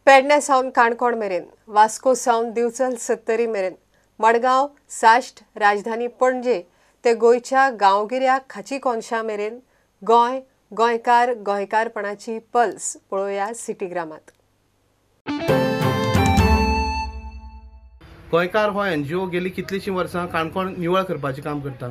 पेडणे सावन काणकोण मेरेन, वास्को सावन दिवचल सत्तरी मेरेन, मडगांव, साश्ट, राजधानी पणजे ते गोंयच्या गांवगिऱ्या खाची कोनशां मेरेन गोंय, गोंयकार, गोंयकारपणाची पल्स पळोवया सिटीग्रामांत. गोंयकार हो NGO गेली कितलीशीं वर्सां काणकोण निवळ करपाचें काम करता.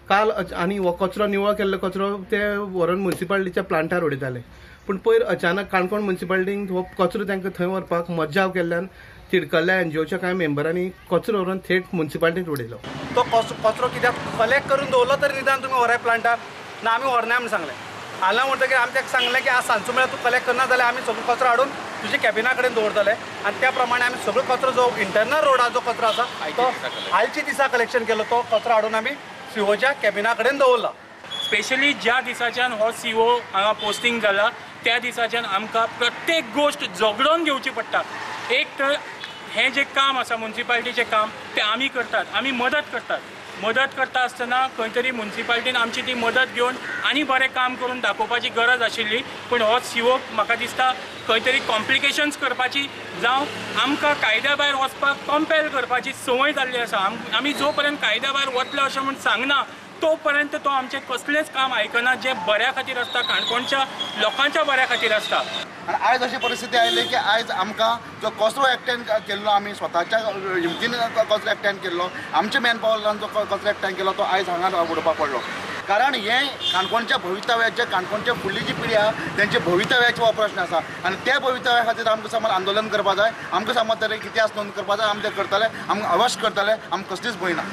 काल आनी हो कचरो निवळ केल्लो कचरो ते व्हरून म्युनिसिपालिटीच्या प्लांटार उडयताले. पूण पयर अचानक काणकोण म्युनिसिपालिटीन हो कचरो तांकां थंय व्हरपाक मज्जाव केल्ल्यान तिडकल्ल्या NGOच्या कांय मेंबरांनी कचरो व्हरून थेट म्युनिसिपालिटींत उडयलो. तो कचरो कित्याक कलेक्ट करून दवरलो तरी निदान तुमी व्हराय प्लांटार ना, आमी व्हरना म्हणून सांगलें. हांवें म्हणटकीर आमी ताका सांगलें की आज सांजचो म्हळ्यार तूं कलेक्ट करना जाल्यार आमी सगळो कचरो हाडून तुज्या कॅबिना कडेन दवरतले आनी त्या प्रमाणे आमी सगळो कचरो जो इंटरनल रोडार जो कचरो आसा तो आयच्या दिसा कलेक्शन केलो. तो कचरो हाडून आमी COच्या कॅबिना कडेन दवरला. स्पेशली ज्या दिसाच्यान हो CO हांगा पोस्टिंग जाला त्या दिसाच्यान आमकां प्रत्येक गोष्ट झगडून घेवची पडटा. एक तर हें जें काम आसा म्युनिसिपालिटीचें काम तें आमी करतात, आमी मदत करता आसतना खंय तरी म्युनिसिपालिटीन आमची ती मदत घेवन आनी बरें काम करून दाखोवपाची गरज आशिल्ली. पूण हो CO म्हाका दिसता खंय तरी कॉम्प्लिकेशन्स करपाची जावं आमकां कायद्या भायर वचपाक कंपेल करपाची संवय जाल्ली आसा. आमी जो पर्यंत कायद्या भायर वतलो अशें म्हूण सांगना तो पर्यंत तो आमचें कसलेंच काम आयकना जें बऱ्या खातीर आसता, काणकोणच्या लोकांच्या बऱ्या खातीर आसता. आनी आयज अशी परिस्थिती आयली की आयज आमकां जो कचरो एकठांय केल्लो आमी स्वताच्या हिमतीन कचरो एकठांय केल्लो, आमच्या मॅन पावरान जो कचरो एकठांय केलो तो आयज हांगा उडोवपाक पडलो. कारण हें काणकोणच्या भवितव्याचें, काणकोणच्या फुडली जी पिढी आहा तेंच्या भवितव्याचो हो प्रश्न आसा आनी त्या भवितव्या खातीर आमकां समज आंदोलन करपा जाय, आमकां समज तरी इतिहास नोंद करपा जाय, आमी तें करतले, आमकां अवश्य करतले, आमकां कसलीच भंय ना.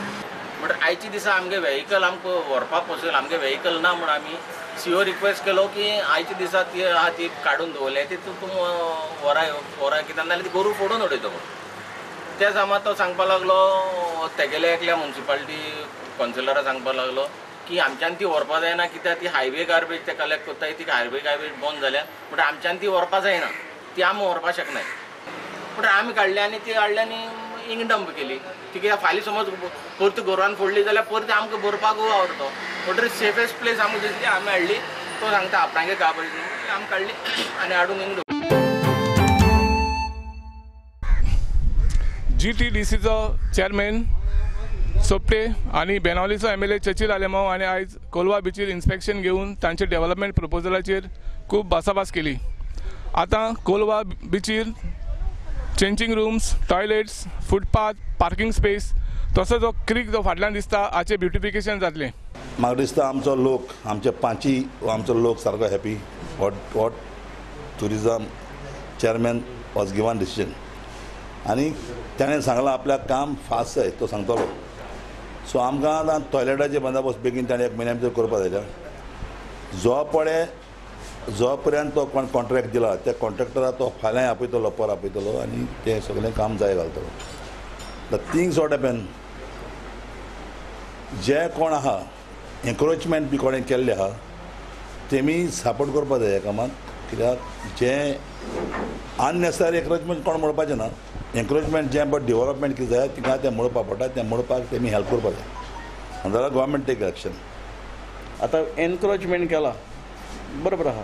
बट आयच्या दिसा आमगे व्हेहिकल आमकां व्हरपाक पॉसिबल, आमगे व्हेहिकल ना म्हणून आमी CO रिक्वेस्ट केलो की आयच्या दिसा ती आहा ती काडून दवरले ती तूं व्हराय कित्याक नाल्यार ती गोरू फोडून उडयता म्हणून. त्या जामात तो सांगपाक लागलो, तेगेले एकल्या म्युनिसिपालिटी कावन्सिलराक सांगपाक लागलो की आमच्यान ती व्हरपा जायना कित्याक ती हायवे गार्बेज ते कलेक्ट करताय, ती हायवे गार्बेज बंद जाल्या बट आमच्यान ती व्हरपा जायना, ती आमी व्हरपाक शकनाय. बट आमी काडली आनी ती हाडली आनी इंग डंप केली. ती कित्याक फाल्यां समज परती गोरवान फोडली जाल्यार परती आमकां भरपाक आवडतो. बट सेफेस्ट प्लेस आमकां दिसली, आमी हाडली. तो सांगता आपणागे गार्बेज न्हू, आमी काडली आनी हाडून इंग GTDCचो चेअरमॅन सोपटे आनी बेनावलीचो MLA चर्चील आलेमांव हांणी आयज कोलवा बिचीर इन्स्पेक्शन घेवन तांचे डेव्हलपमेंट प्रपोजलाचेर खूब भासाभास केली. आतां कोलवा बिचीर changing rooms, toilets, footpath, parking space तसो जो क्रीक जो फाटल्यान दिसता हाचें ब्युटिफिकेशन जातलें. म्हाका दिसता आमचो लोक, आमचे पांची आमचो लोक सारको happy what tourism chairman was given decision आनी ताणें सांगलां आपल्याक काम फास्ट जाय तो सांगतलो. सो आमकां आतां टॉयलेटाचे बंदोबस्त बेगीन ताणें 1 म्हयन्या भितर करपा जाय. जो पर्यंत तो कोण कॉन्ट्रॅक्ट दिला त्या कॉन्ट्रॅक्टराक तो फाल्यां आपयतलो, पर आपयतलो आनी तें सगळें काम जाय घालतलो. द थिंग्स वॉट हॅपन जे कोण आहा एन्करेजमेंट बी कोणें केल्लें आहा तेमी सपोर्ट करपा जाय ह्या कामाक. कित्याक जें अननेसेसरी एन्करेजमेंट कोण म्हणपाचें ना, एन्करेजमेंट जें बट डेव्हलपमेंट कितें जाय तिका तें म्हणपाक पडटा, तें म्हणपाक तेमी हेल्प करपा जाय आनी जाल्यार गोवोरमेंट टेक एक्शन. आतां एनकरेजमेंट केला बरोबर आहा.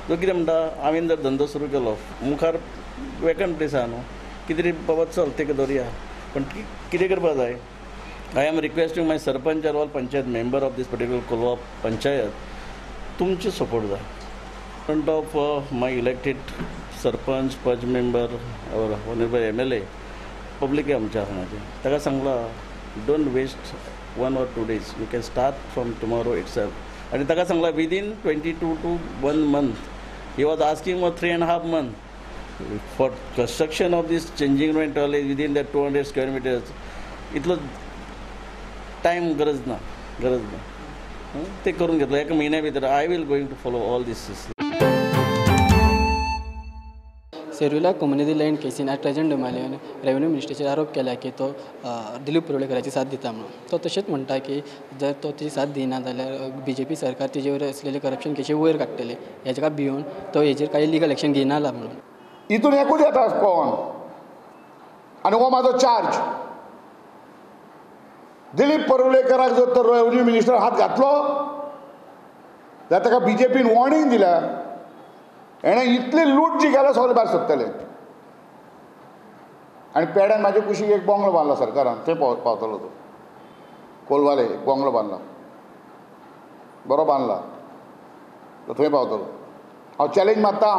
तो कितें म्हणटा हांवें जर धंदो सुरू केलो मुखार वेकंट प्लेस आहा न्हू, कितें तरी बाबा चल तेका धरया, पण कितें करपा जाय. I am requesting my sarpanch or all panchayat member of these particular Colva panchayat, तुमचे सपोर्ट जाय. Front of my elected sarpanch, panch member और ऑनरेबल MLA पब्लीक आमच्या हांगाचे ताका सांगलां don't waste 1 or 2 days, you can start from tomorrow itself. आनी ताका सांगलां within 22 to 1 month. He was asking for 3.5 months for construction of these changing room and toilet within the 200 square meters. इतलो time गरज ना ते करून घेतलो 1 म्हयन्या भितर. I will going to follow all these. सेरुला कम्युनिटी लँड केसीन आज प्रेझेंट डोमालियन रेव्हेन्यू मिनिस्टराचेर आरोप केला की तो दिलीप परुळेकराची साथ दिता म्हणून. तो तशेंच म्हणटा की जर तो ती साथ दिना जाल्यार BJP सरकार तेजे वयर असलेले करप्शन केशी वयर काडटले. हेका भिवन तो हेजेर काही लिगल एक्शन घेयनाला म्हणून. हितून एकूच येता कोण आनी हो म्हाजो चार्ज. दिलीप परुळेकराक जर तो रेव्हेन्यू मिनिस्टर हात घातलो जाल्यार ताका BJPन वॉर्निंग दिल्या. एणें इतली लूट जी केल्या सगळे भायर सोदतले. आनी पेड्यान म्हाजे कुशीक एक बोंगलो बांदला सरकारान, थंय पावतलो तो कोलवाले एक बोंगलो बांदला, बरो बांदला तो थंय पावतलो. हांव चॅलेंज मारता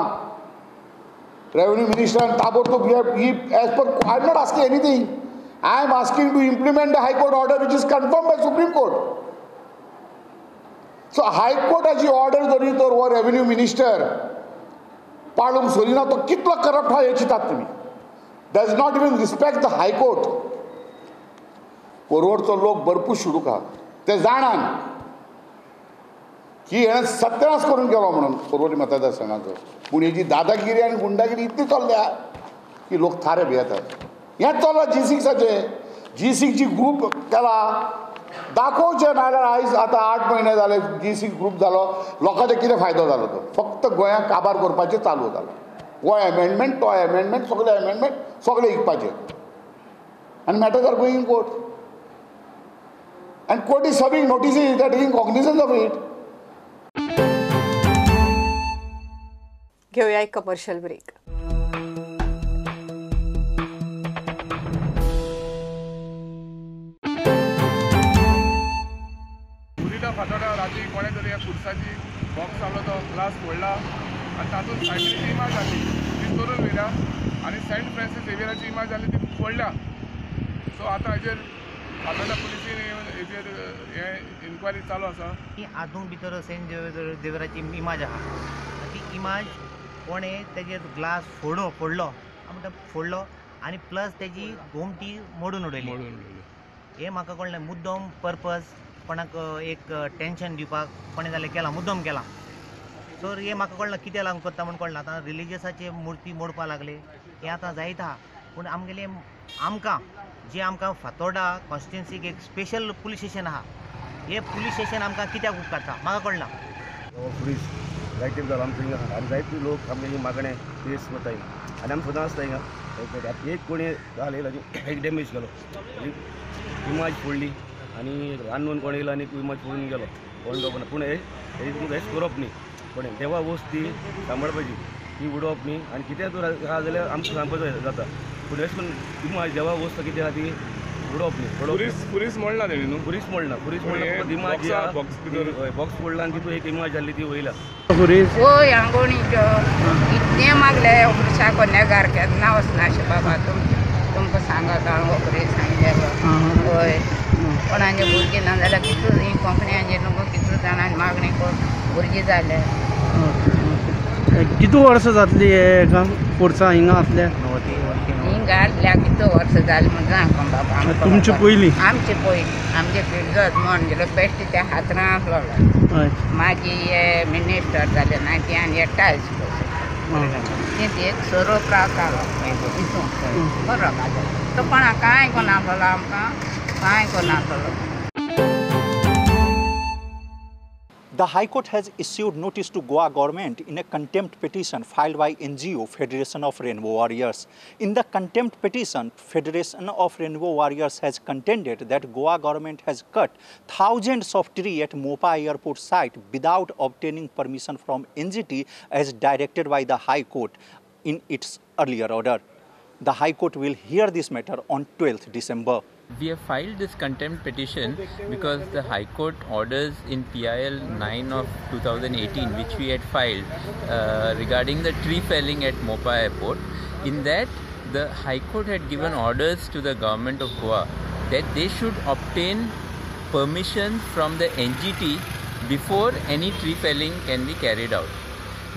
रेव्हेन्यू मिनिस्टरान ताबडतोब एज पर I am not asking anything, I am asking to implement the high court order which is confirm by supreme court. So हायकोर्टाची ऑर्डर जरी तर हो रेव्हेन्यू मिनिस्टर पाळूंक सोदिना तो कितलो करप्ट आहा हें चिंतात तुमी. Does not even respect the high court. कोरवडचो लोक भरपूर शुडूक आहा, ते जाणान की हेणें सत्यानाश करून गेलो म्हणून कोरवडी मतदारसंघाचो. पूण हेजी दादागिरी आनी गुंडागिरी इतली चल्ल्या की लोक थारे भियेतात. हेंच चल्लां G6चे. G6 ग्रूप केला दाखोवचें नाल्यार आयज आतां 8 म्हयने जाले G6 ग्रूप जालो, लोकांचो कितें फायदो जालो तो? फक्त गोंयांक काबार करपाचें चालू जालां. हो एमेंडमेंट तो एमेंडमेंट सगळे एमेंडमेंट सगळे इकपाचे आनी matters are going in court and court is serving notices, they are taking cognizance of it. घेऊया एक कमर्शियल ब्रेक. फातोड्या राती कोणे तरी फुडसाची बॉक्स आलो तो ग्लास फोडला आनी तातूंत सायडीची इमाज जाली ती चोरून व्हेल्या आनी सेंट फ्रांसीस झेवियराची इमाज जाली ती फोडल्या. सो आतां हेजेर फातोड्या पुलिसीन हेजेर हे इन्क्वायरी चालू आसा. हातूंत भितर सेंट झेवियराची इमाज आहा. ती इमाज कोणे तेजेर ग्लास फोडलो आनी प्लस तेजी घोमटी मोडून उडयली. हे म्हाका कळना मुद्दम पर्पज कोणाक एक टेंशन दिवपाक कोणे जाल्यार केला, मुद्दम केला. सो हे म्हाका कळना कितें लागून करता म्हूण कळना. आतां रिलिजियसाचे मुर्ती मोडपा लागले हे आतां जायता. पूण आमगेले आमकां फातोर्डा कॉन्स्टिट्युन्सीक एक स्पेशल पुलीस स्टेशन आहा, हे पुलीस स्टेशन आमकां कित्याक उपकारता म्हाका कळना. पुलीस जायते जाला आमचे हिंगा आनी जायते लोक आमगे हिंगा मागणे केस करता हिंगा आनी आमी सुद्दां आसता हिंगा. आतां एक कोणी जालें एक डॅमेज केलो, इमाज फोडली आनी रांदून कोण येयलो आनी इमाज फोडून गेलो कोण दोन. पूण हेच करप न्ही, पण देवा वस्त ती सांबाळपाची, ती उडोवप न्ही. आनी कितें तर आहा जाल्यार आमकां सांगपाचो जाता. पूण हेच करून इमाज देवा वस्त कितें आहा ती उडोवप न्ही. पुलीस मोडला तेणी न्हू. पुलीस मोडला इमाज बॉक्स फोडला आनी तितून एक इमाज जाल्ली ती वयला. वय आंगोणीच्यो इतलें मागले ऑफिसा कोन्यागार केन्ना वचनाशे बाबा. तुमकां सांगात हांव वखरे सांगलेलो वय कोणाचे भुरगीं ना जाल्यार कितू ही कोंकणीचे न्हू कितू जाणांनी मागणी करून भुरगीं जाले. कितू वर्सां जातली हे कोर्सा हिंगा आसल्या? हिंगा आसल्या कितू वर्सां जाली म्हण सांगू बाबा. तुमचे पयलीं? आमचे पयलीं आमचे पिळजत म्हण गेलो बेश्ट त्या हातरां आसलो. मागीर हे मिनिस्टर जाले 1928 तें एक सोरोप रावतालो हितून बरो काजो तो कोणा कांय कोनासलो आमकां कांय कोनासलो. The High Court has issued notice to Goa government in a contempt petition filed by NGO Federation of Rainbow Warriors. In the contempt petition, Federation of Rainbow Warriors has contended that Goa government has cut thousands of trees at Mopa airport site without obtaining permission from NGT as directed by the High Court in its earlier order. The High Court will hear this matter on 12th December. We have filed this contempt petition because the High Court orders in PIL 9 of 2018, which we had filed regarding the tree felling at Mopa airport. In that, the High Court had given orders to the government of Goa that they should obtain permission from the NGT before any tree felling can be carried out.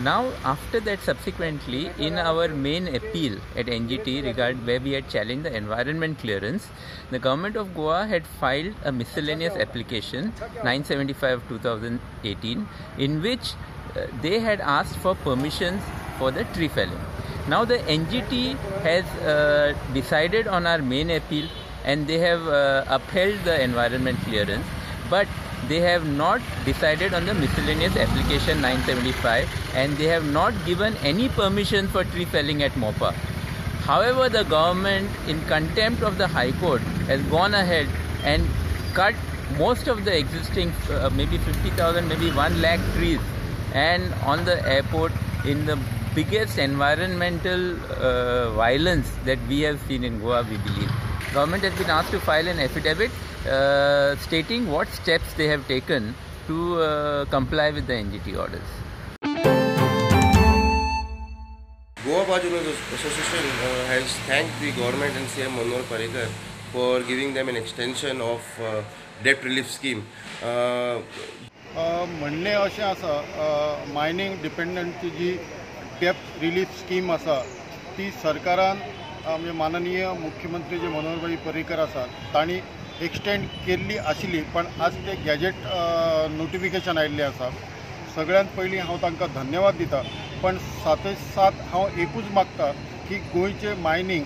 Now, after that, subsequently, in our main appeal at NGT where we had challenged the environment clearance, the government of Goa had filed a miscellaneous application 975 of 2018 in which they had asked for permissions for the tree felling. Now the NGT has decided on our main appeal and they have upheld the environment clearance, but they have not decided on the miscellaneous application 975 and they have not given any permission for tree felling at Mopa. However, the government, in contempt of the High Court, has gone ahead and cut most of the existing maybe 50,000, maybe 1 lakh trees, and on the airport in the biggest environmental violence that we have seen in Goa, we believe. Government has been asked to file an affidavit stating what steps they have taken to comply with the NGT orders. Goa Bar Association has thanked the government and CM Manohar Parrikar for giving them an extension of debt relief scheme. म्हणणे अशें आसा mining डिपेंडंटची जी डेप्ट relief scheme आसा ती सरकारान म्हणजे माननीय मुख्यमंत्री जे मनोहरभाई पर्रीकर आसा तांणी एक्सटेंड केल्ली आशिल्ली पण आज ते गॅजेट नोटिफिकेशन आयिल्लें आसा. सगळ्यांत पयलीं हांव तांकां धन्यवाद दिता पण साथे साथ हांव एकूच मागता की गोंयचे mining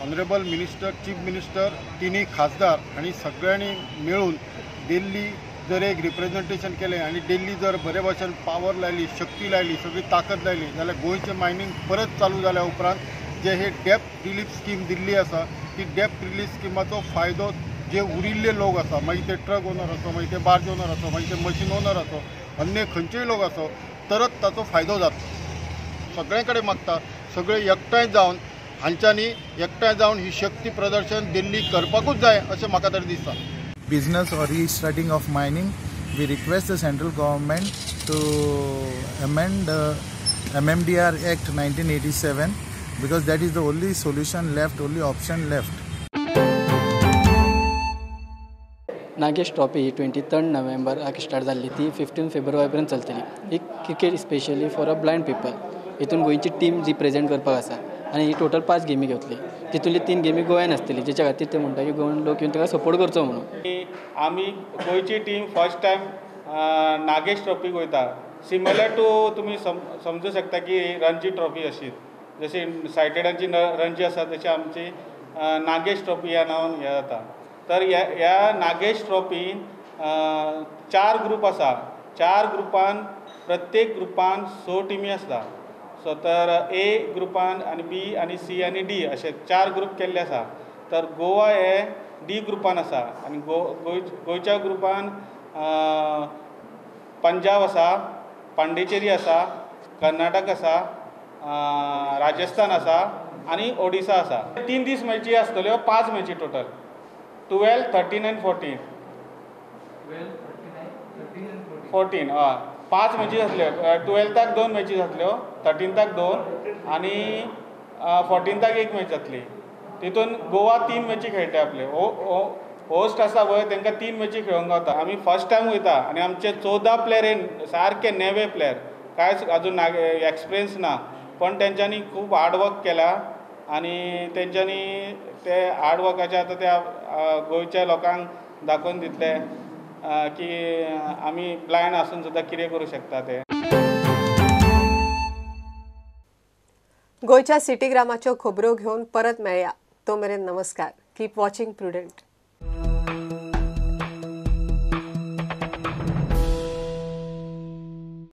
honourable minister chief minister तिनी खासदार आणि सगळ्यांनी मिळून दिल्ली जर एक रिप्रेझेंटेशन केलें आणि दिल्ली जर बरे भाशेन पावर लायली शक्ती लायली सगळी ताकद लायली जाल्यार गोंयचें मायनिंग परत चालू जाल्या उपरांत जे हे डेप्ट रिलीफ स्कीम दिल्ली आसा ती डेप्ट रिलीफ स्किमाचो फायदो जे उरिल्ले लोक आसा मागीर ते ट्रक ओनर आसो मागीर ते बार्ज ओनर आसो मागीर ते मशीन ओनर आसो अन्य खंयचेय लोक आसो तरच ताचो फायदो जाता. सगळे कडेन मागता सगळे एकठांय जावन हांच्यांनी एकठांय जावन ही शक्ती प्रदर्शन दिल्ली करपाकूच जाय अशें म्हाका तरी दिसता. Business or restarting of mining, we request the central government to amend MMDR Act 1987 because that is the only solution left, only option left. Nagesh trophy ही 23 नोव्हेंबराक स्टार्ट जाल्ली ती 15 फेब्रुवारी पर्यंत चलतली. ही cricket specially for a blind people. हितून गोंयची टीम रिप्रेझेंट करपाक आसा आनी ही टोटल 5 गेमी घेतली. तितूंतली 3 गेमी गोंयान आसतली जेच्या खातीर ते म्हणटा की गोंयन लोक येवन ताका सपोर्ट करचो म्हणून. आमी गोंयची टीम फर्स्ट टायम नागेश ट्रॉफीक वयता. सिमिलर टू तुमी समजू शकता की रणजी ट्रॉफी अशी जशी सायटेडांची रणजी आसा तशी आमची नागेश ट्रॉफी ह्या नांवान हें जाता. तर ह्या नागेश ट्रॉफीन 4 ग्रूप आसा. 4 ग्रुपान प्रत्येक ग्रुपान 6 टिमी आसता. सो तर ए ग्रुपान आनी बी आनी सी आनी डी अशे 4 ग्रुप केल्ले आसा. तर गोवा हे डी ग्रुपान आसा आनी गोंयच्या ग्रुपान पंजाब आसा, पांडेचेरी आसा, कर्नाटक आसा, राजस्थान आसा आनी ओडिसा आसा. 3 दीस मॅची आसतल्यो 5 मॅची टोटल 12, 13 आनी 14. 14 हय 5 मॅची जातल्यो. 12थाक 2 मॅची जातल्यो, 13थाक 2 आनी 14थाक 1 मॅच जातली. तितून गोवा 3 मॅची खेळटा आपले. होस्ट आसा पळय तांकां 3 मॅची खेळोंक गावता. आमी फर्स्ट टायम वयता आनी आमचे 14 प्लेयर सारके नेवे प्लेयर कांयच अजून एक्सपिरियन्स ना पण तेंच्यांनी खूब हार्डवर्क केला आनी तेंच्यांनी ते हार्डवर्काचे आतां त्या गोंयच्या लोकांक दाखोवन दितले की आमी ब्लायंड आसून सुद्दां कितें करूं शकता ते. गोंयच्या सिटी ग्रामाच्यो खबरो घेवन परत मेळया. तो मेरेन नमस्कार. Keep watching prudent.